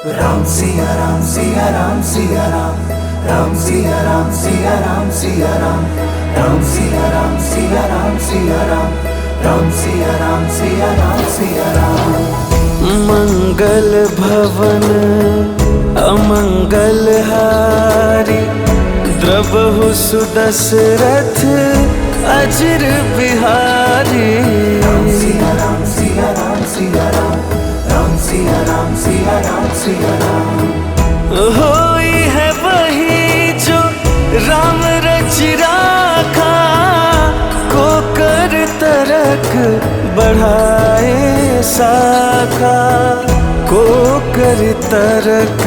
राम सिया राम सिया राम सिया राम, राम सिया राम सिया राम सिया राम, राम सिया राम सिया राम सिया राम, राम सिया राम सिया राम सिया राम। मंगल भवन अमंगल हारी, द्रवहु सुदशरथ अजर बिहारी। राम सिया राम सिया राम सिया राम, राम सिया राम सिया राम सिया राम। होई है वही जो राम रच राखा, को कर तरक बढ़ाए शाखा, को कर तरक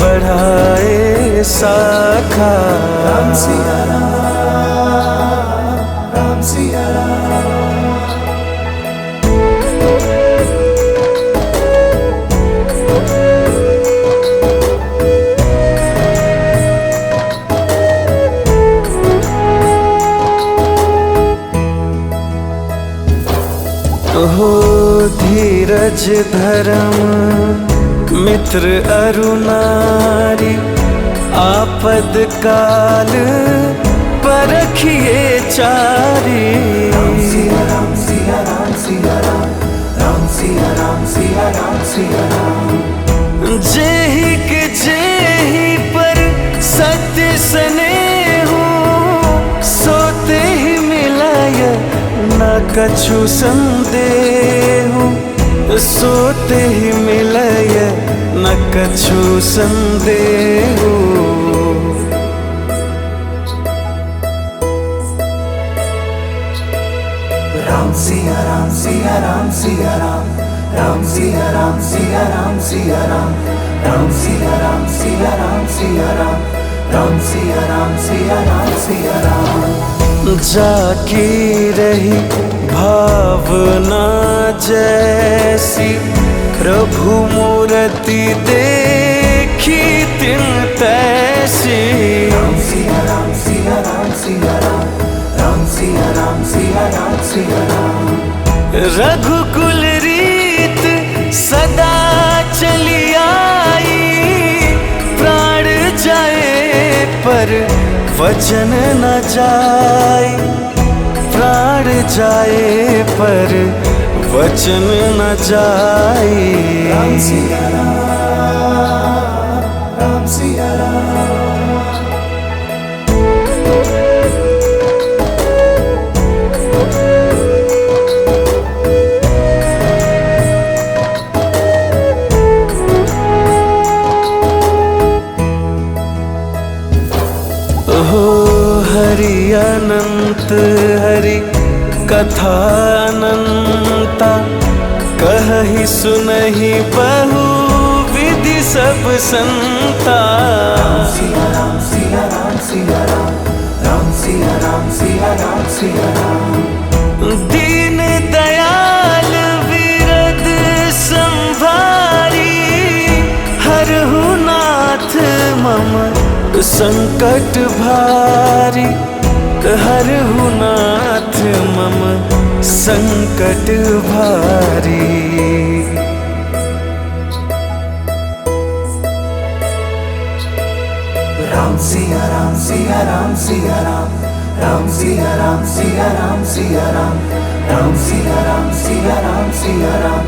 बढ़ाए शाखा। राम सिया राम, राम सिया राम। हो धीरज धर्म मित्र अरुनारी, आपद काल परखिए चारी। राम सिया राम सिया राम सिया राम, राम सिया राम सिया राम सिया राम। जेहि के जेहि पर सत्य स्नेहु, सोते ही मिलाय न कछु संदेहु, सोते ही मिलय न कछु संदेहु। राम सिया राम सिया राम सिया राम, राम सिया राम सिया राम सिया राम, राम सिया राम सिया राम सिया राम, राम सिया राम सिया राम सिया राम। जाकी रही भावना जैसी, प्रभु मूर्ति देखी तिन तैसी। राम सिया राम सिया राम सिया राम, राम सिया राम सिया राम सिया राम। रघुकुल रीत सदा चली आई, प्राण जाए पर वचन न जाए, प्राण जाए पर वचन न जाए। राम सिया राम, राम सिया राम। हो हरि अनंत हरि कथा अनंता, कहहि सुनहि बहु विधि सब संता। राम सिया राम सिया राम सिया राम, राम सिया राम सिया राम सिया राम। दीन दयाल विरद संभारी, हरहु नाथ मम संकट भारी, हरहु नाथ मम संकट भारी। राम सिया राम सिया राम सिया राम, राम सिया राम सिया राम सिया राम, राम सिया राम सिया राम सिया राम,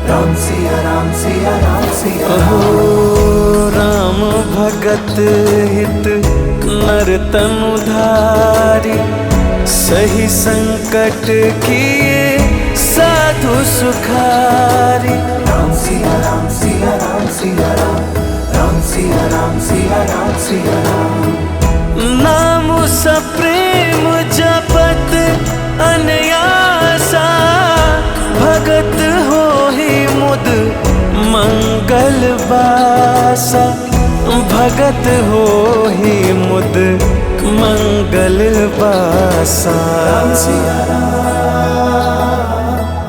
राम सिया राम सिया राम सिया राम। राम भगत हित नर तनु धारी, सही संकट किए साधु सुखारी। राम सिया राम सिया राम सिया राम, राम सिया राम सिया राम सिया राम। नाम सप्रेम जपत अनयासा, भगत होहि मुद मंगल बासा, भगत होहि मुद मंगल बासा। राम सिया राम,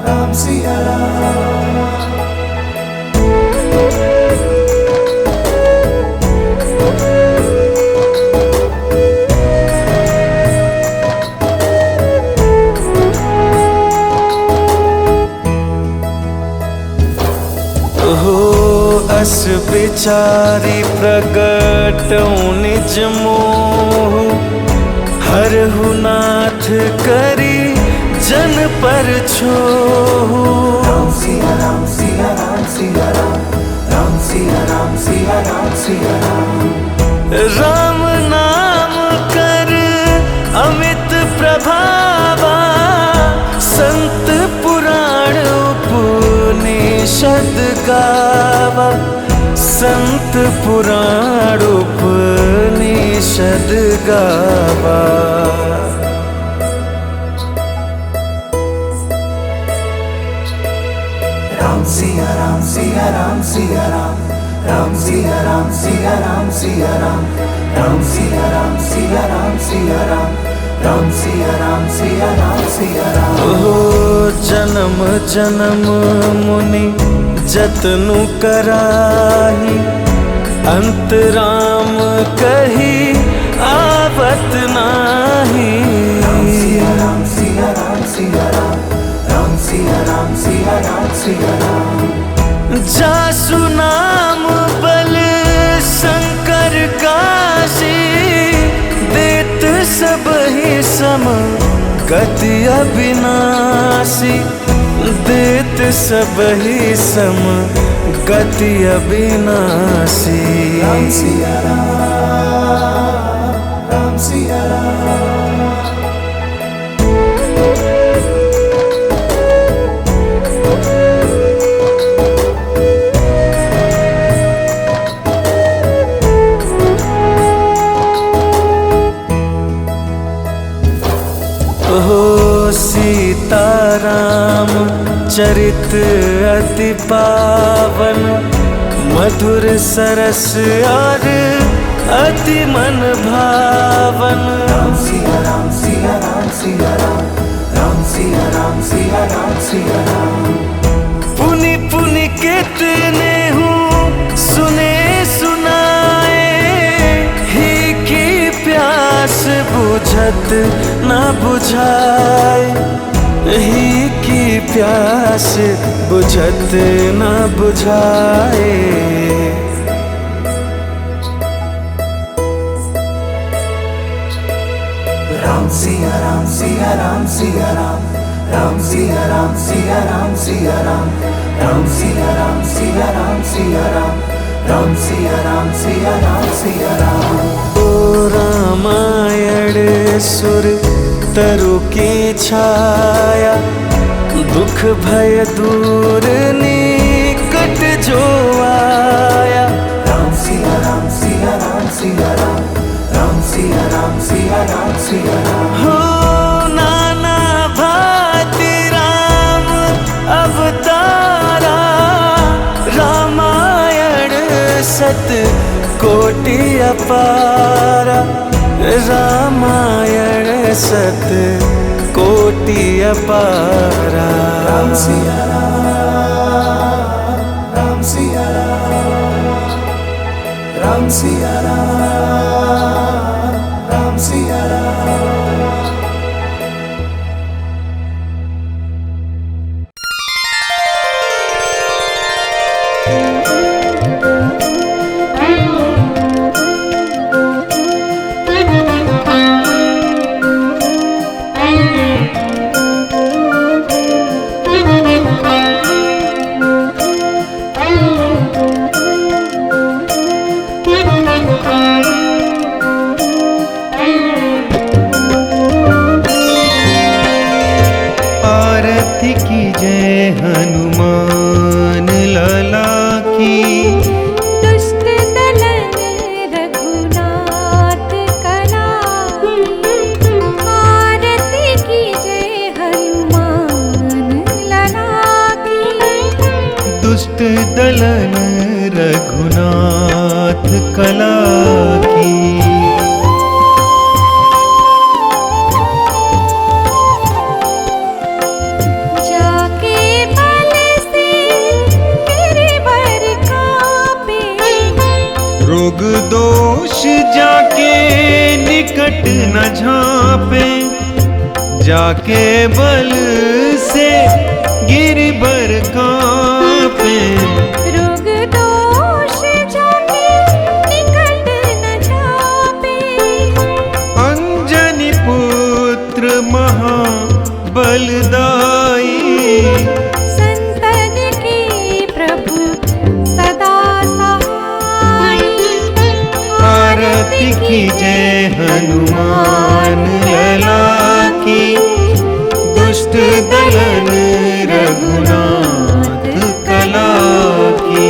राम सिया राम। बस बिचारी प्रगट निज मोह, हरहु नाथ करी जन पर छोह। राम सिया राम सिया राम सिया राम, राम सिया राम सिया राम सिया राम। राम नाम कर अमित प्रभावा, संत पुराण उपनिषद गावा, संत पुराण उपनिषद गावा। राम सिया राम सिया राम सिया राम, राम सिया राम सिया राम सिया राम, राम सिया राम सिया राम सिया राम, राम सिया राम सिया राम सिया राम। ओ जन्म जन्म मुनि जतनु कराही, अंत राम कही आवत नाही। राम सिया राम सिया राम सिया राम, राम सिया राम सिया राम सिया राम। जासु नाम बल शंकर काशी, देत सबहि सम गति अविनाशी, देत सबहि सम गति अविनाशी। राम सिया राम, राम सिया राम। हो सीताराम चरित अति पावन, मधुर सरस और अति मन भावन। राम सिया राम सिया राम सिया राम, राम सिया राम सिया राम सिया राम। पुनि पुनि कितने हूँ सुने सुनाए, ही की प्यास बुझत न बुझाए, ही की प्यास बुझत न बुझाए। राम सिया राम सिया राम सिया राम, राम सिया राम सिया राम सिया राम, राम सिया राम सिया राम सिया राम, राम सिया राम सिया राम सिया राम। ओ रामायण सुर तरु की छाया, दुख भय दूर निकट जो आया। राम सिया राम सिया राम सिया राम, राम सिया राम सिया राम सिया राम। हो नाना भांति राम अवतारा, रामायण सत कोटि अपारा, रामायण सत कोटि अपारा। राम सिया राम, राम सिया राम, राम सिया राम, राम सिया राम। आरती की जय हनुमान लाला की, दुष्ट दलन रघुनाथ कला की। आरती की जय हनुमान लाला की, दुष्ट दलन रघुनाथ कला की। जाके बल से गिरवर कापे, रोग दोष जाके निकट न झांपे, जाके बल से गिरवर कांपे। रोग दोष फलदाई। संतन के प्रभु सदा सहाय। आरती की जय हनुमान लला की, दुष्ट दलन रघुनाथ कला की।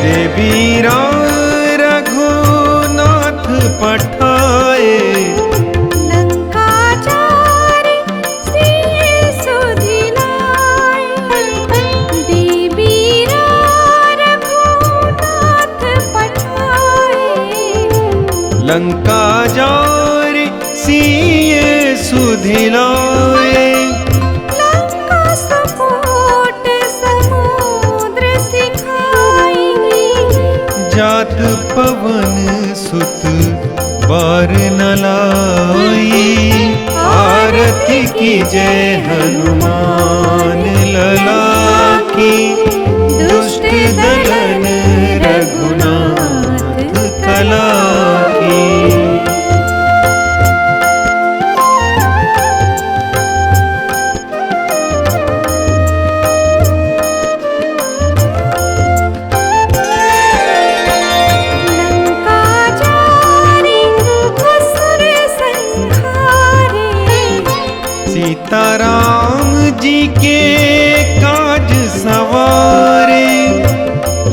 देवीरा रघुनाथ पठाए, लंका जारे सिय सुधिलाए। देवीरा रघुनाथ पठाए, लंका जारे सिय सुधिलाए। लंका सपोट समुद्र सिखाई। जात पवन सुत बार न लाई। आरती की जय हनुमान लला की, दुष्ट दलन रघुनाथ कला की। लंका जारी असुर संहारे। सीताराम जी के काज सवारे।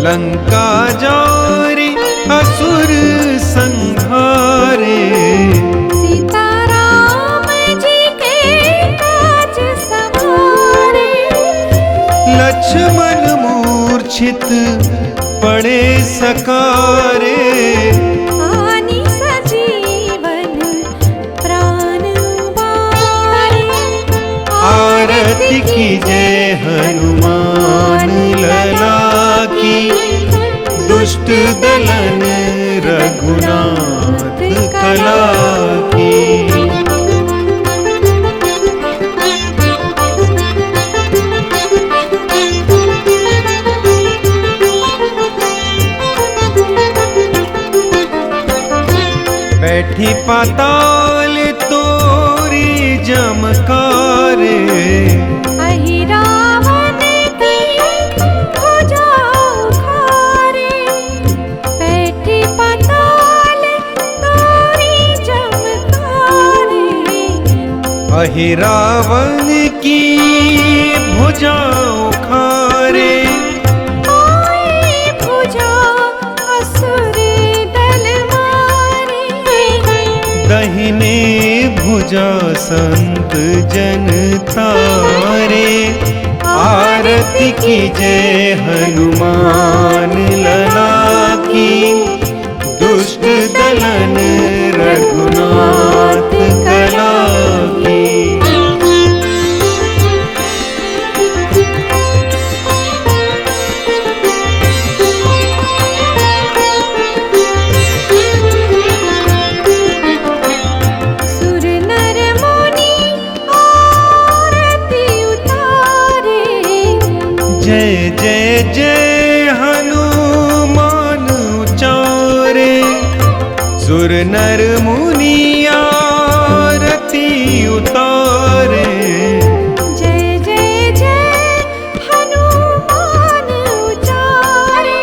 लंका जारी असुर संहारे। सीताराम जी के काज सवारे। लक्ष्मण मूर्छित पड़े सकारे। आनि सजीवन प्राण उबारे। आरती की जय हनुमान लला की, दुष्ट दलन रघुनाथ कला की। बैठी पाताल तोरी जमकारे। अहि रावण की भुजा उखारे। बैठी पाताल तोरी चमकारे। अहि रावण की भुजा उखारे। आए भुजा असुर दल मारे। दहिने भुजा संत जन तारे। आरती की जय हनुमान लला की, दुष्ट दलन रघुनाथ कला की। सुर नर मुनि आरती उतारे। जय जय जय हनुमान उचारे। सुर नर मुनि आरती उतारे। जय जय जय हनुमान उचारे।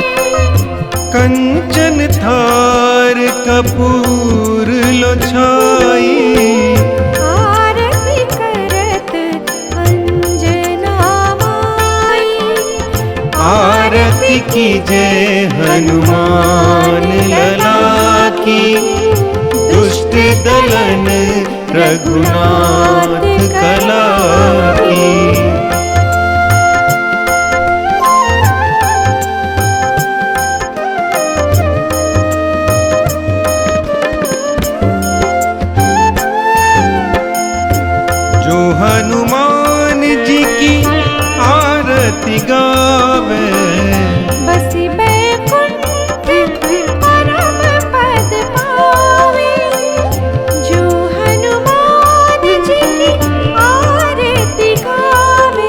कंचन थार कपूर लोछाई। आरती करत अंजना माई। आरती की जय हनुमान लला की, दुष्ट दलन रघुनाथ कला की। जो हनुमान जी की आरती गावे, बसी बैकुंठ परम पद पावे। जो हनुमान जी की आरती गावे।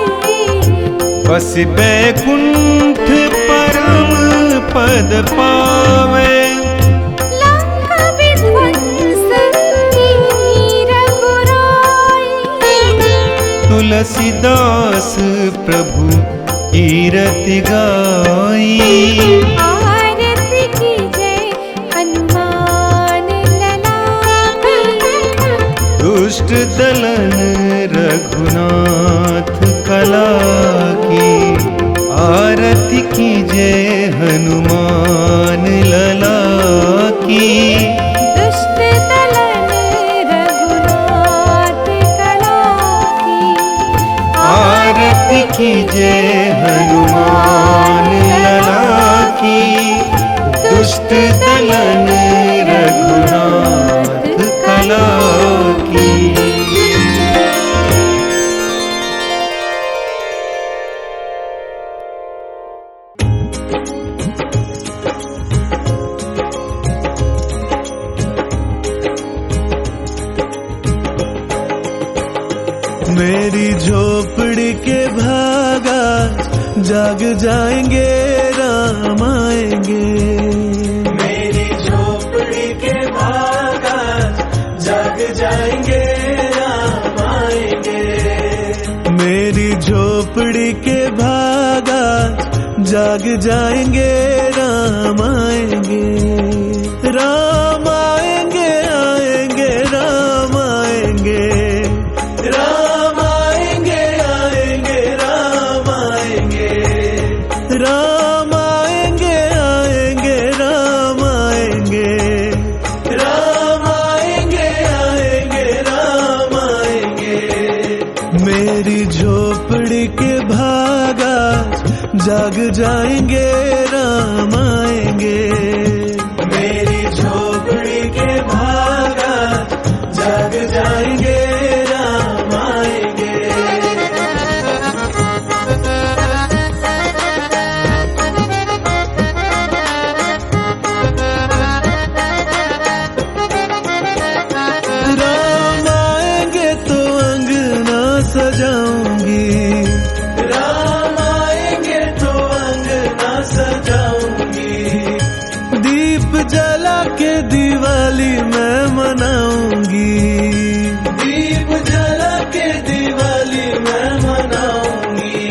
बस बैकुंठ परम पद पावे। लंका विध्वंस कीन्ही रघुराई, तुलसीदास प्रभु कीरति गाई। आरती कीजय हनुमान लला की, दुष्ट दलन रघुनाथ कला की। आरती कीजय हनुमान लला की। दुष्ट दलन रघुनाथ कला की। आरती कीजय हनुमान लला की। दुष्ट दलन रघुनाथ कला की। मेरी झोपड़ी के भागा जाग जाएंगे राम आएंगे। मेरी झोपड़ी के भागा जाग जाएंगे राम आएंगे। मेरी झोपड़ी के भागा जाग जाएंगे राम आएंगे। राम आएंगे आएंगे राम आएंगे। राम आएंगे आएंगे राम आएंगे। राम आएंगे आएंगे राम आएंगे। राम आएंगे आएंगे राम आएंगे। मेरी झोपड़ी के भागा जाग जाएंगे राम आएंगे। मेरी झोपड़ी के भागा जाग जाएंगे राम आएंगे। राम आएंगे तो अंगना सजाऊंगी। राम आएंगे तो अंगना सजाऊंगी। दीप जला के दिवाली मैं मनाऊंगी। दीप जला के दिवाली मैं मनाऊंगी।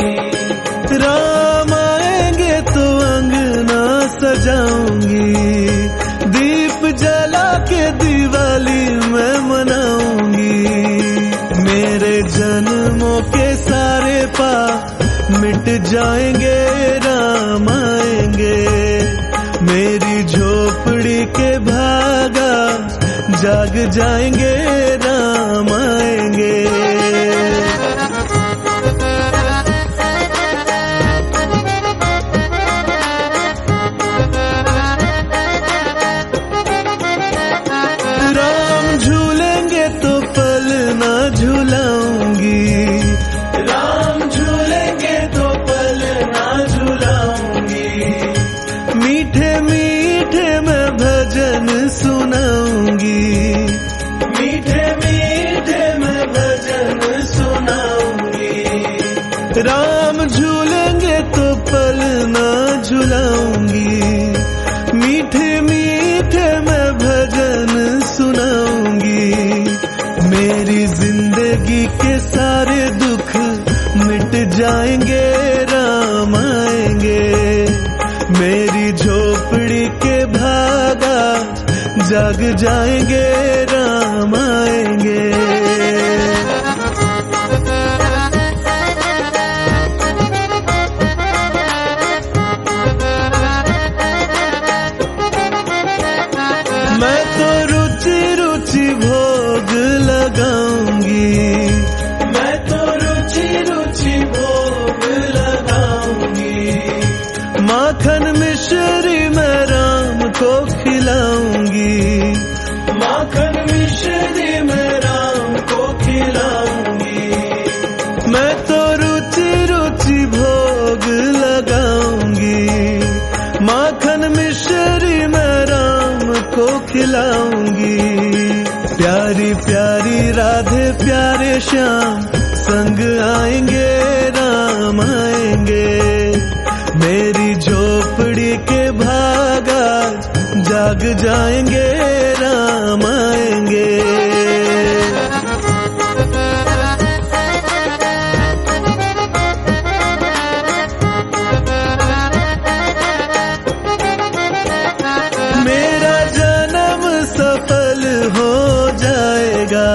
राम आएंगे तो अंगना सजाऊंगी। दीप जला के दिवाली मैं मनाऊंगी। मेरे जन्मों के सारे पाप मिट जाएंगे राम आएंगे। मेरी झोपड़ी के भागा जाग जाएंगे राम आएंगे। राम झूलेंगे तो पल ना झूलाऊंगी। राम झूलेंगे तो पल ना झूलाऊंगी। मीठे मीठे मैं भजन सुनाऊंगी। मीठे मीठे मैं भजन सुनाऊंगी। राम झूलेंगे तो पल ना झूलाऊंगी। मीठे मीठे मैं भजन सुनाऊंगी। मेरी जिंदगी के सारे दुख मिट जाएंगे राम आएंगे। मेरी झोपड़ी के भागा जाग जाएंगे राम आएंगे। मैं तो रुचि रुचि भोग लगाऊंगी। मैं तो रुचि रुचि भोग लगाऊंगी। माखन मिश्री मैं राम को खिलाऊंगी। माखन मिश्री मैं राम को खिलाऊंगी। मैं तो रुचि रुचि भोग लगाऊंगी। माखन मिश्री मैं राम को खिलाऊंगी। प्यारी प्यारी राधे प्यारे श्याम संग आएंगे राम आएंगे। जाग जाएंगे, राम आएंगे। मेरा जन्म सफल हो जाएगा,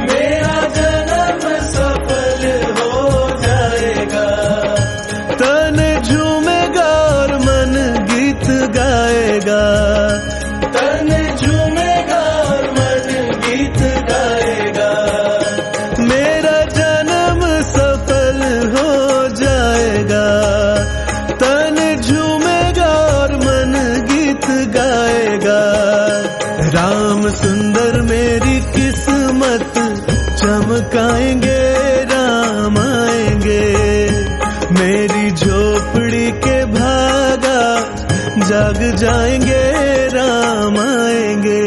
मेरा जन्म सफल हो जाएगा। तन झूमेगा और मन गीत गाएगा, तन झूमेगा और मन गीत गाएगा। मेरा जन्म सफल हो जाएगा, तन झूमेगा और मन गीत गाएगा। राम सुंदर मेरी किस्मत चमकाएंगे, राम आएंगे। मेरी झोपड़ी के भागा जाग जाएंगे, राम आएंगे।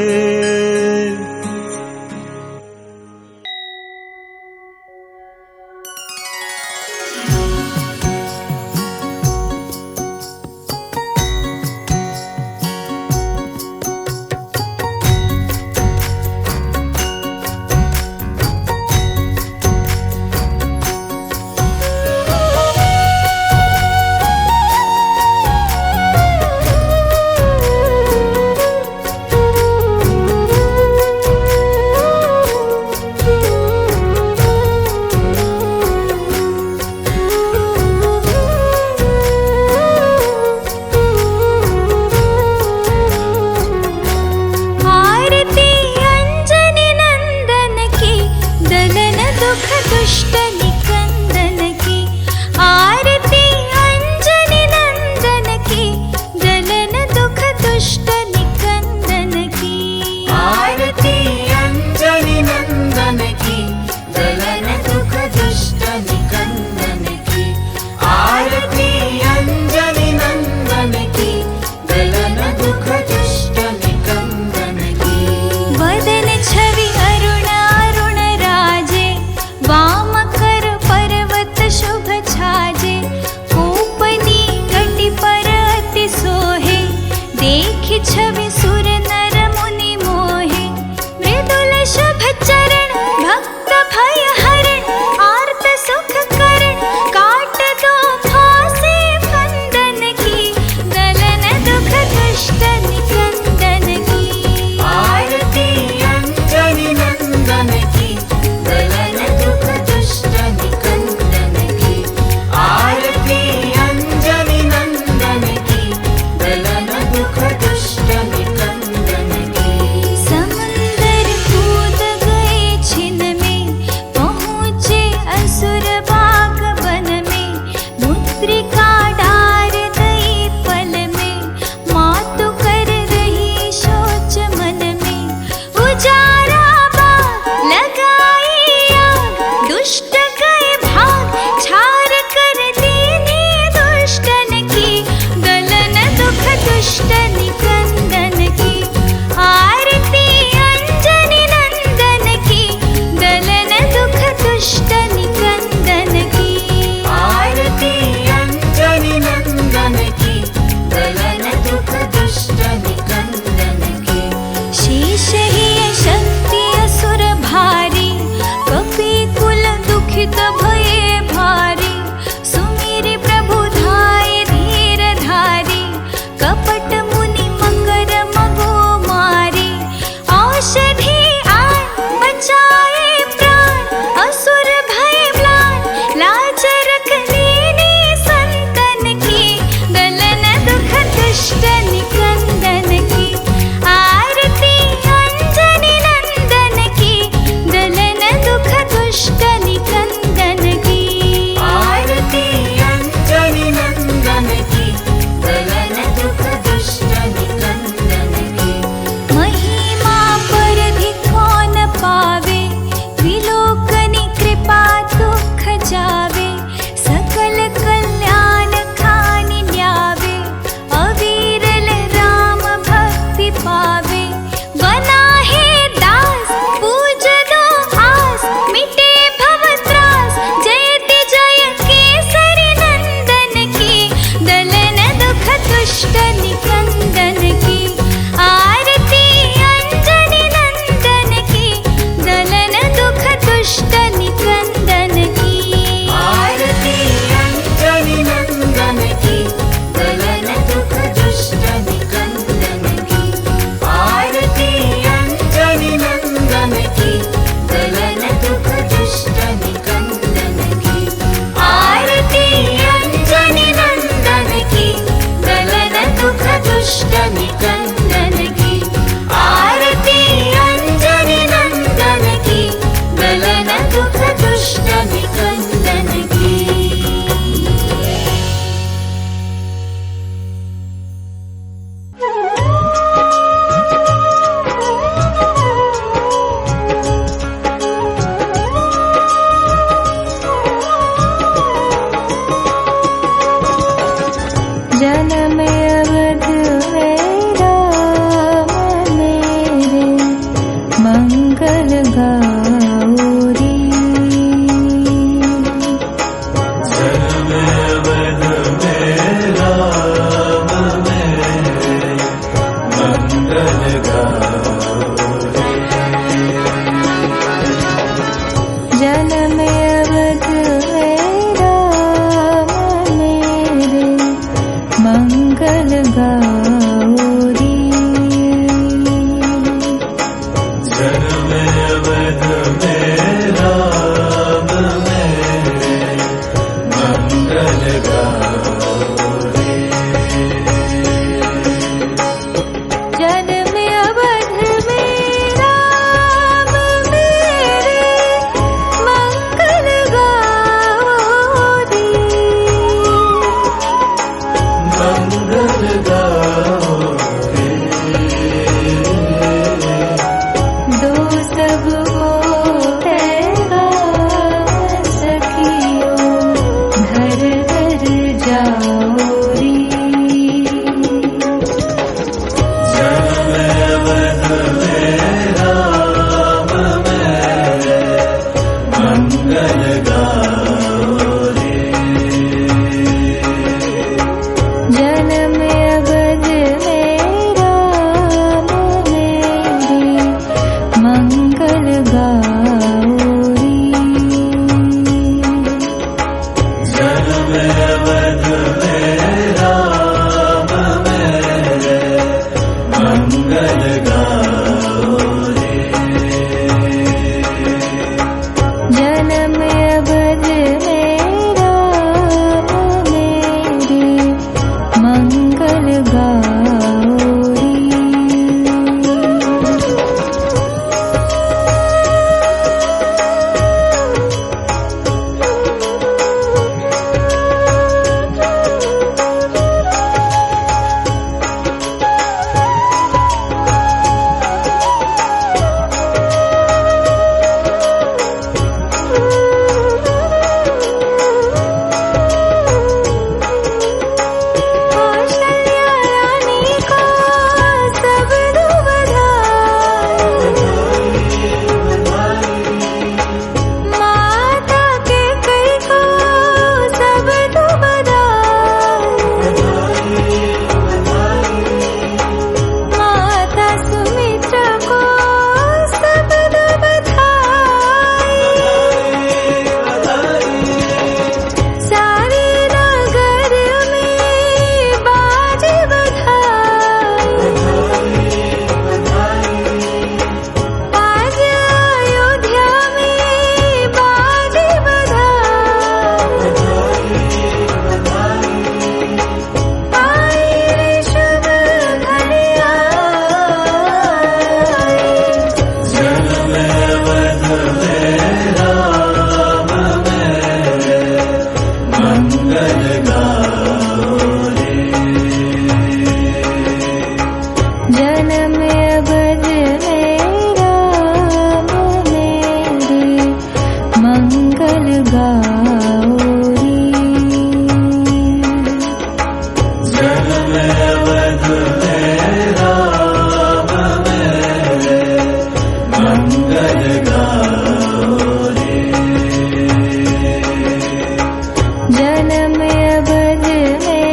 जन्म अवध में राम मेरे मंगल गाओरी। जन्म अवध में राम मेरे मंगल गाओ रे। जन्म अवध में राम मेरे मंगल गाओरी। कौशल्या रानी को सबद बधाई। माता के कई को सबद बधाई। माता सुमित्रा को सबद बधाई। सारे नगर में बाजे बधाई। आज अयोध्या में बाजे बधाई। आई रे शुभ घड़ी आई। जन्म अवध में राम मेरे मंगल गाओ रे। जन्म अवध में राम मेरे मंगल गाओरी। जन्म अवध में राम मेरे मंगल गाओ रे। जन्म अवध में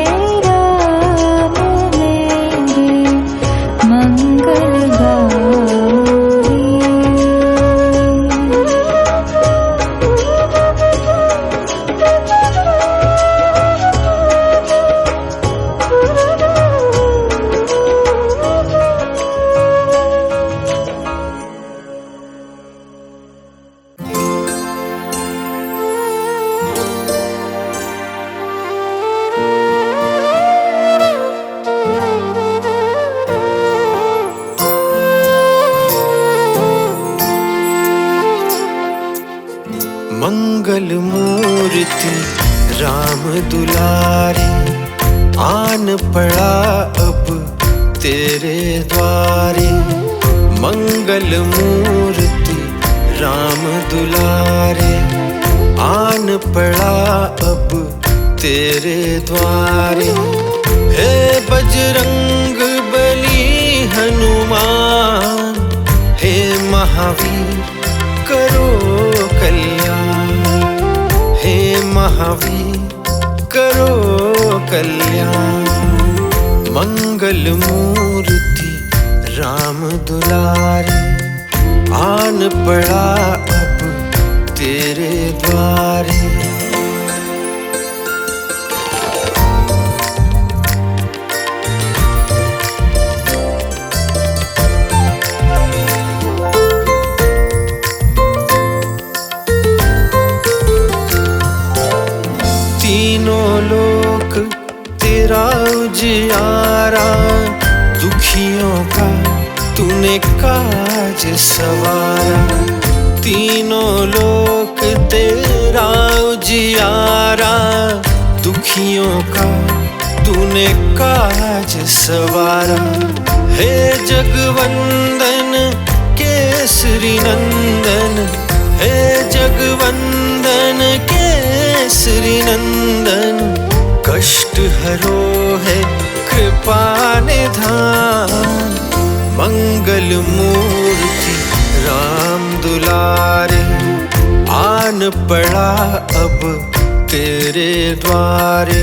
राम मेरे मंगल गाओरी। मंगल मूर्ति राम दुलारे, आन पड़ा अब तेरे द्वारे। मंगल मूर्ति राम दुलारे, आन पड़ा अब तेरे द्वारे। हे बजरंग बली हनुमान, हे महावीर करो कल्याण। हे महावीर करो कल्याण। मंगल मूर्ति राम दुलारे, आन पड़ा अब तेरे द्वारे। तीनों लोक तेरा उजियारा, दुखियों का तूने काज सवारा। तीनों लोक तेरा उजियारा, दुखियों का तूने काज सवारा। हे जगवंदन केसरी नंदन, हे जगवंदन केसरी नंदन। कष्ट हरो है कृपा निधान। मंगल मूर्ति राम दुलारे, आन पड़ा अब तेरे द्वारे।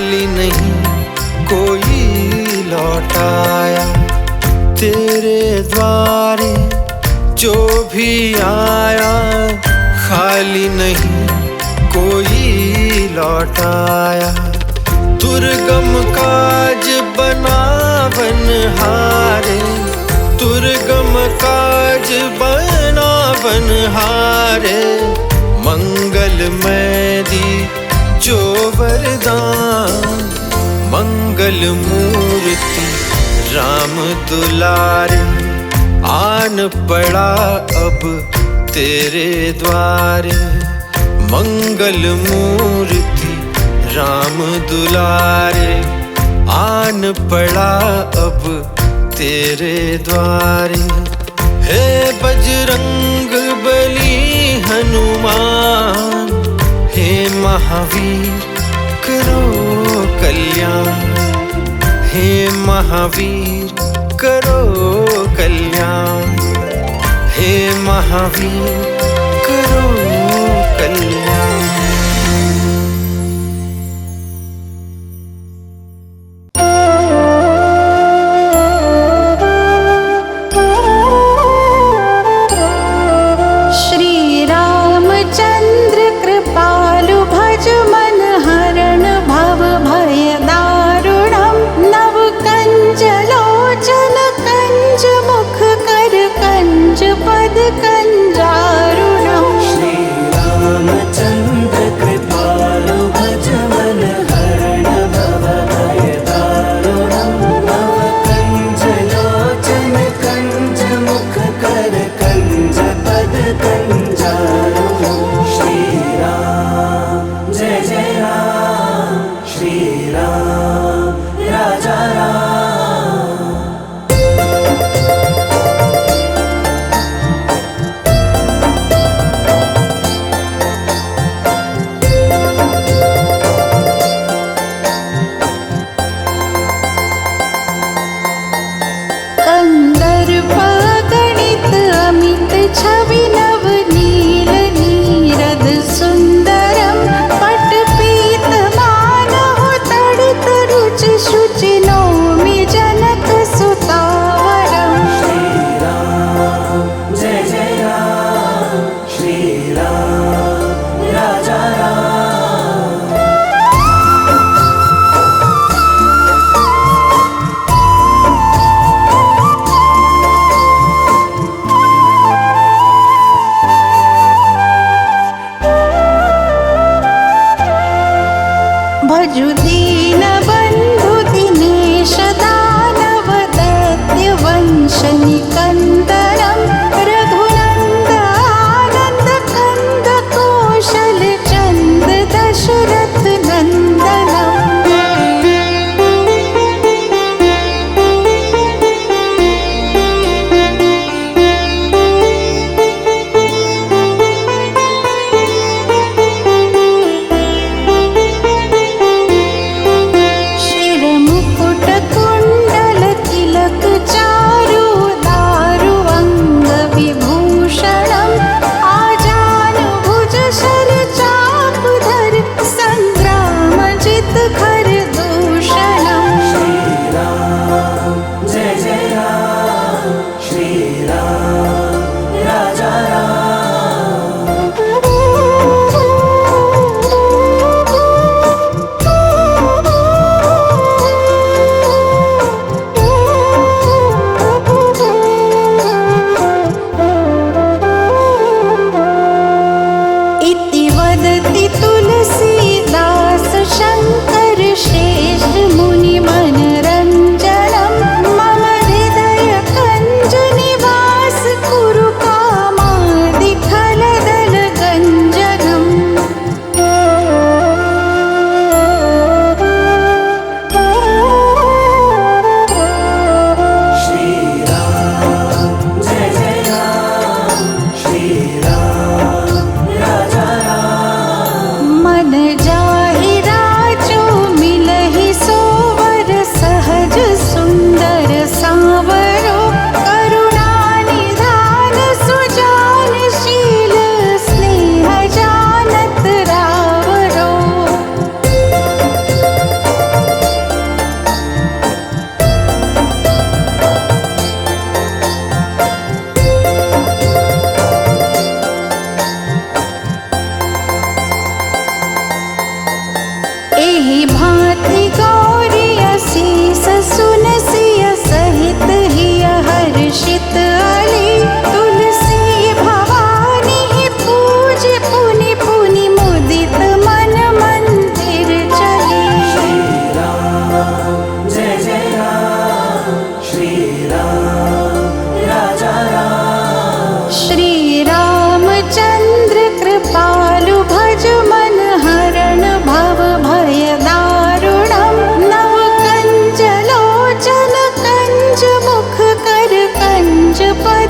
खाली नहीं कोई लौटाया। तेरे द्वारे जो भी आया खाली नहीं कोई लौटाया। दुर्गम काज बनावनहारे, दुर्गम काज बनावनहारे, मंगलमय दी जो वरदान। मंगल मूर्ति राम दुलारे, आन पड़ा अब तेरे द्वारे। मंगल मूर्ति राम दुलारे, आन पड़ा अब तेरे द्वारे। हे बजरंग बली हनुमान, हे महावीर करो कल्याण। हे महावीर करो कल्याण, हे महावीर करो कल्याण। श्री रामचंद्र कृपालु भज मन हरण भव भय दारुणम। नव कंज लोचन कंज मुख कर कंज पद कंजारुणम। श्री रामचंद्र कृपालु भज मन हरण भव भय दारुणम। नव कंज लोचन कंज मुख कर कंज पद कंजारुणम। श्री राम जय जय राम, श्री राम राजा राम। कंदर्प गणित अमित छवि नव नील नीरद सुंदरम। पट पीत मानव तड़ित रुचि शुचि नौमि जनक सुतावरम। श्री राम जय जय राम, श्री राम राजा राम।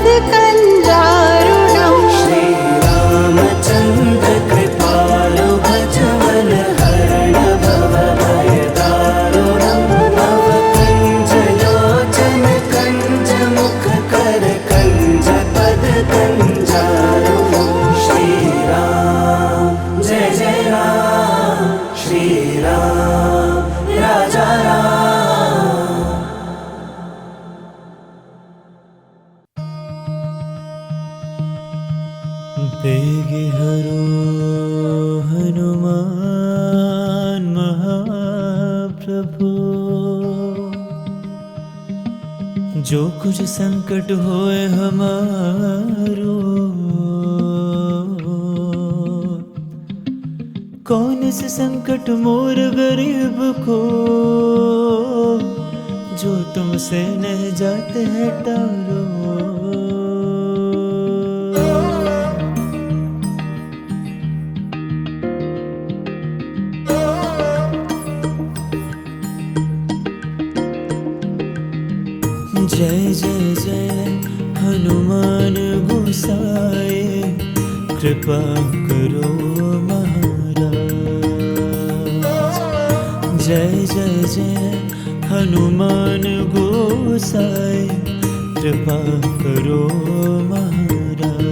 पद कञ्जारुणम् श्रीरामचन्द्र कृपालु भजमन हरण भव भयदारुणम् भव कञ्जलोचन कञ्जमुख कर कञ्ज पद कञ्जारुणम् श्रीराम जय जय राम श्रीराम राजा राम। बेगे हरो हनुमान महाप्रभु, जो कुछ संकट होए हमारो, कौन से संकट मोर गरीब को, जो तुमसे नहीं जाते हैं टारो। जय जय जय हनुमान गोसाए, कृपा करो महाराज। जय जय जय हनुमान गोसाए, कृपा करो महाराज।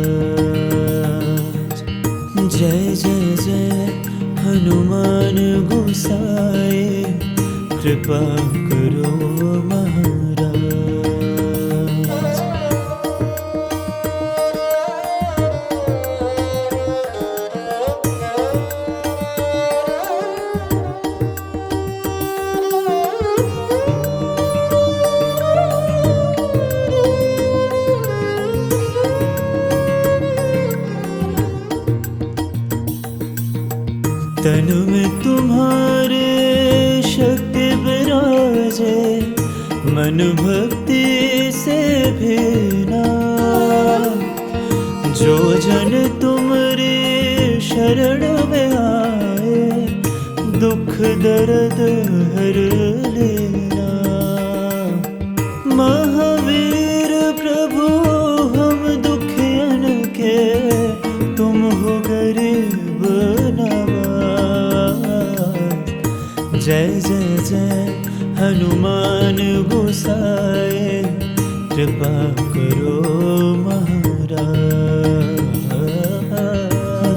जय जय जय हनुमान गोसाए, कृपा करो महाराज। तन में तुम्हारे शक्ति विराजे, मन भक्ति से भेना। जो जन तुम्हारे शरण में आए, दुख दर्द हर लेना। महावीर प्रभु हम दुखियन के, तुम हो गरीब नवाज। जय जय जय हनुमान गोसाए, कृपा करो महाराज।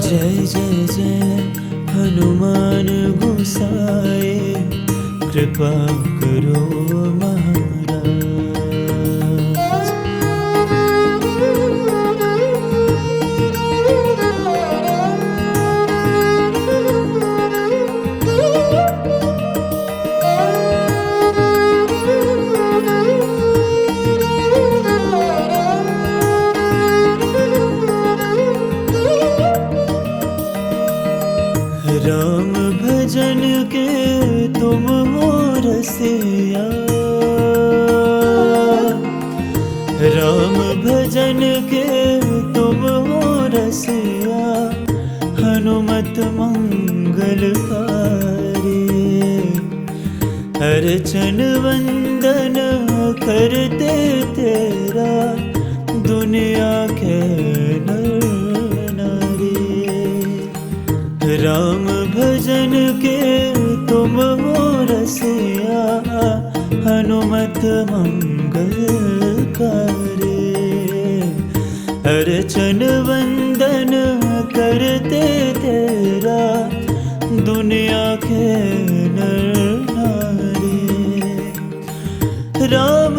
जय जय जय हनुमान गोसाए, कृपा करो महाराज। राम भजन के तुम हो रसिया, राम भजन के तुम हो रसिया। हनुमत मंगलकारी, अर्चन वंदन करते तेरा, दुनिया के नर नारी। राम भजन के तुम हो रसिया, हनुमत मंगलकारी। अर्चन वंदन करते तेरा, दुनिया के नर नारी। राम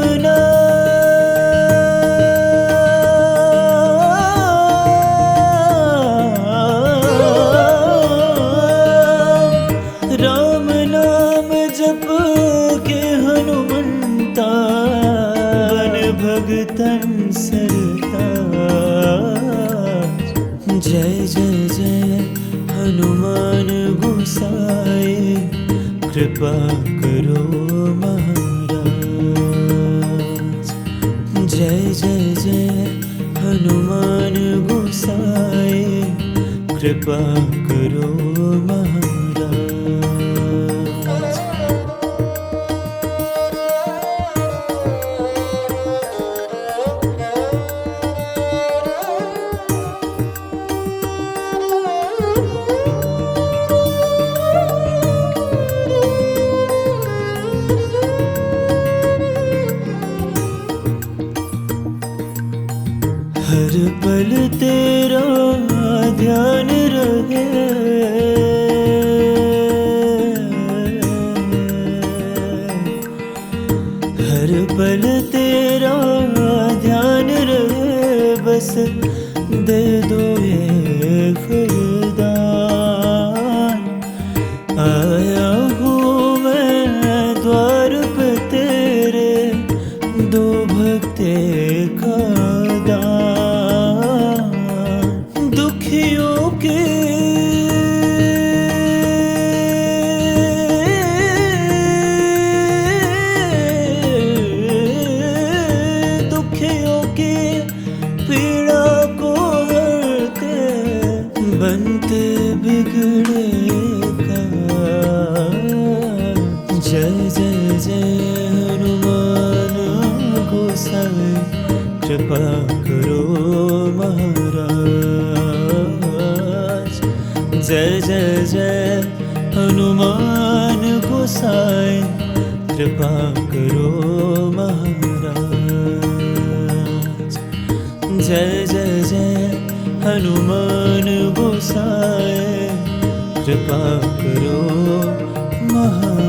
नाम जप के हनुमंता, बन भगतन सरताज। जय जय जय हनुमान गोसाए, कृपा करो महाराज। जय जय जय हनुमान गोसाए, कृपा करो महाराज। हर पल तेरा ध्यान रहे, हर पल तेरा ध्यान रहे, बस दे दो ये वरदान। आया हूँ मैं द्वार पे तेरे, दो भक्ते का दान। दुखियों के दुखियों की पीड़ा को हरते, बनते बिगड़े का। जय जय जय हनुमान गोसाई, कृपा करो महाराज। जय जय जय हनुमान गोसाई, कृपा करो महाराज। जय जय जय हनुमान गोसाई, कृपा करो महाराज।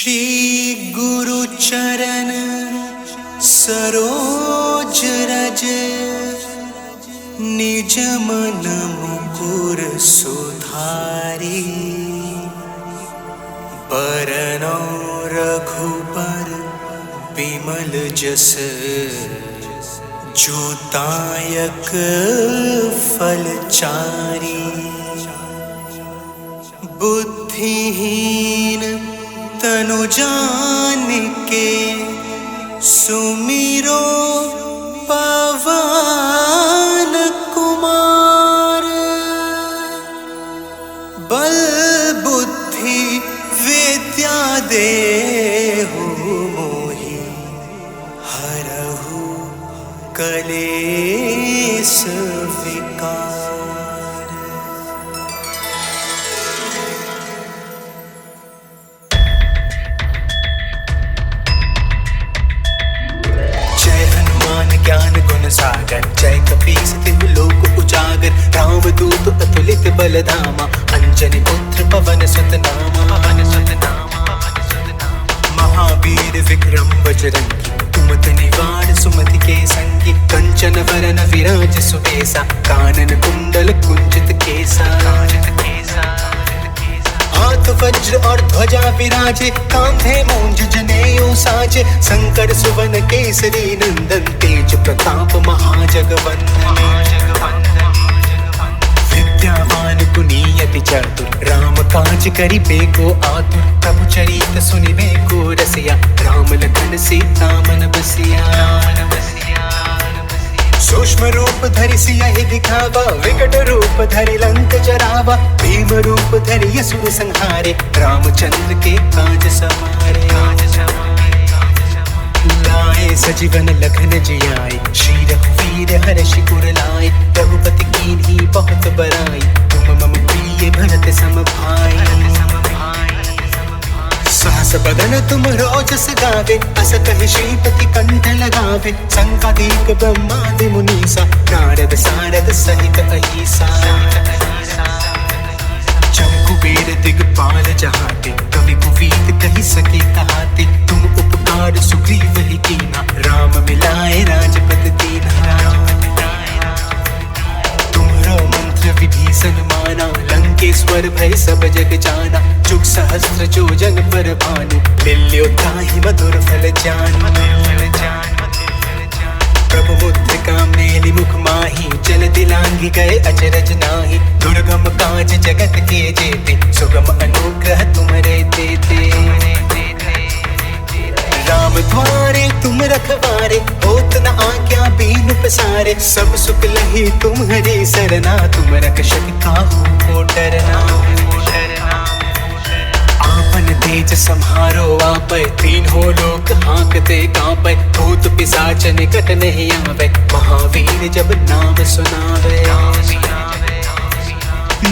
श्री गुरु चरण सरोज रज निज मन मुकुर सुधारी बरनौ रघुबर बिमल जस जोतायक फलचारी बुद्धिहीन तनु जानिके सुमिरो पवन कुमार बल बुद्धि विद्या देहु मोहि हरहु कलेश विकार। ज्ञान गुण सागर जय कपीस तिहु लोक उजागर रामदूत अतुलित बलधामा अंजनी पुत्र पवन सुत नामा महावीर विक्रम बजरंगी कुमति निवार सुमति के संगी कंचन वरन विराज सुबेसा कानन कुंडल कुंजित केसा हाथ वज्र और ध्वजा विराजे कांधे मूंज जनेऊ साजे शंकर सुवन केसरी नंदन तेज प्रताप महाजगवंदन विद्यावान गुणी अति चातुर राम काज करिबे को आतुर प्रभु चरित सुनिबे को रसिया राम लखन सीता मन बसिया सूक्ष्म रूप धरि सियहि दिखावा विकट रूप धरि लंक जरावा भीम रूप धरि असुर संहारे रामचंद्र के काज सवारे लाए सजीवन लखन जियाए श्री रघुवीर हर्षि उर लाए रघुपति कीन्ही बहुत बड़ाई तुम मम प्रिय भरत सम भाई सहस बदन तुम रोजस गावे अस कहि श्रीपति कंठ लगावे संकादिक ब्रह्मादि मुनीसा नारद सारद सहित अहिसा कुबेर दिगपाल जहाते कवि कुवीत कहि सके कहाते तुम उपकार सुग्रीव ही कीना राम मिलाए राजपद दीना तुम्हारा मंत्र विभीषण माना लंकेश्वर भय सब जग जाना जुग सहस्त्र जोजन पर भानु लिल्यो ताहि मधुर फल जान प्रभु मुद्रिका मेलि मुख माही जल दिलांगी गए अचरज नाही दुर्गम काज जगत के जेते सुगम अनुग्रह तुम्हारे देते राम द्वारे तुम रखवारे होत न आज्ञा बीनु पसारे सब सुख लही तुम्हारी सरना तुम रक्षक काहू को डरना आपन तेज सम्हारो आपै तीनों लोक हांकते कांपै भूत पिशाच निकट नहीं आवे महावीर जब नाम सुनावे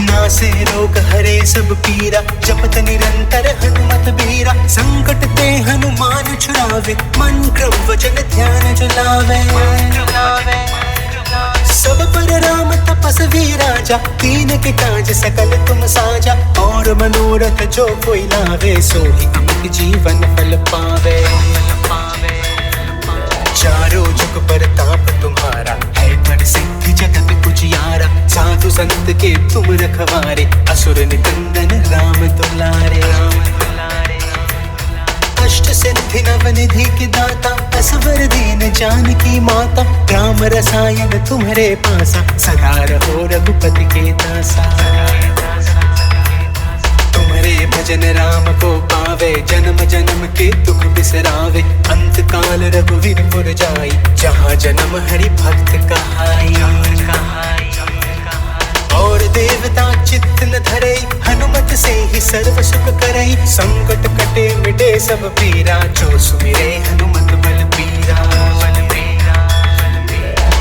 नासे रोग हरे सब पीरा जपत निरंतर हनुमत बीरा संकट ते हनुमान छुड़ावे मन क्रम वचन ध्यान जुलावे सब पर राम तपस्वी राजा तीन के काज सकल तुम साजा और मनोरथ जो कोई लावे सोहि अमित जीवन फल पावे चारों जुग पर ताप तुम्हारा है पर सिद्धि जगत उजियारा साधु संत के तुम रखवारे असुर निकंदन राम दुलारे अष्ट सिद्धि नवनिधि के दाता असवर दीन जानकी माता राम रसायन तुम्हारे पासा सदा रहो रघुपति के दासा तुम्हारे भजन राम को पावे जन्म जन्म के दुख बिसरावे अंत काल रघुवीर पुर जाई जहाँ जन्म हरि भक्त कहाई और देवता चित्त न धरे हनुमत से ही सर्व सुख करे संकट कटे मिटे सब पीरा जो सुमिरे हनुमत बल पीरा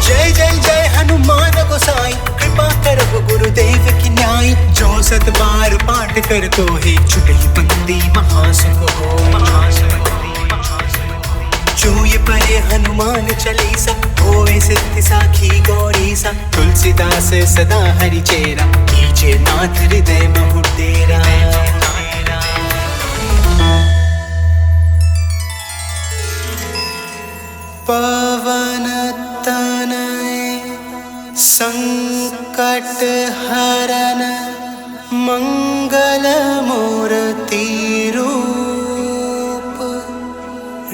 जय जय जय हनुमान गोसाई कृपा करहु गुरुदेव की न्याय जो सत बार पाठ कर तो ही छुटहि पंक्ति महासुख हो जो ये परे हनुमान चालीसा होए सिद्धि साखी गौरीसा तुलसीदास सदा हरि चेरा कीजे नाथ हृदय महु डेरा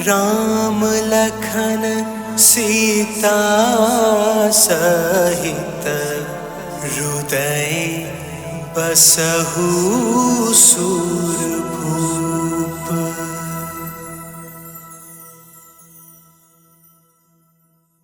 राम लखन सीता सहित हृदय बसहु सूरपुर।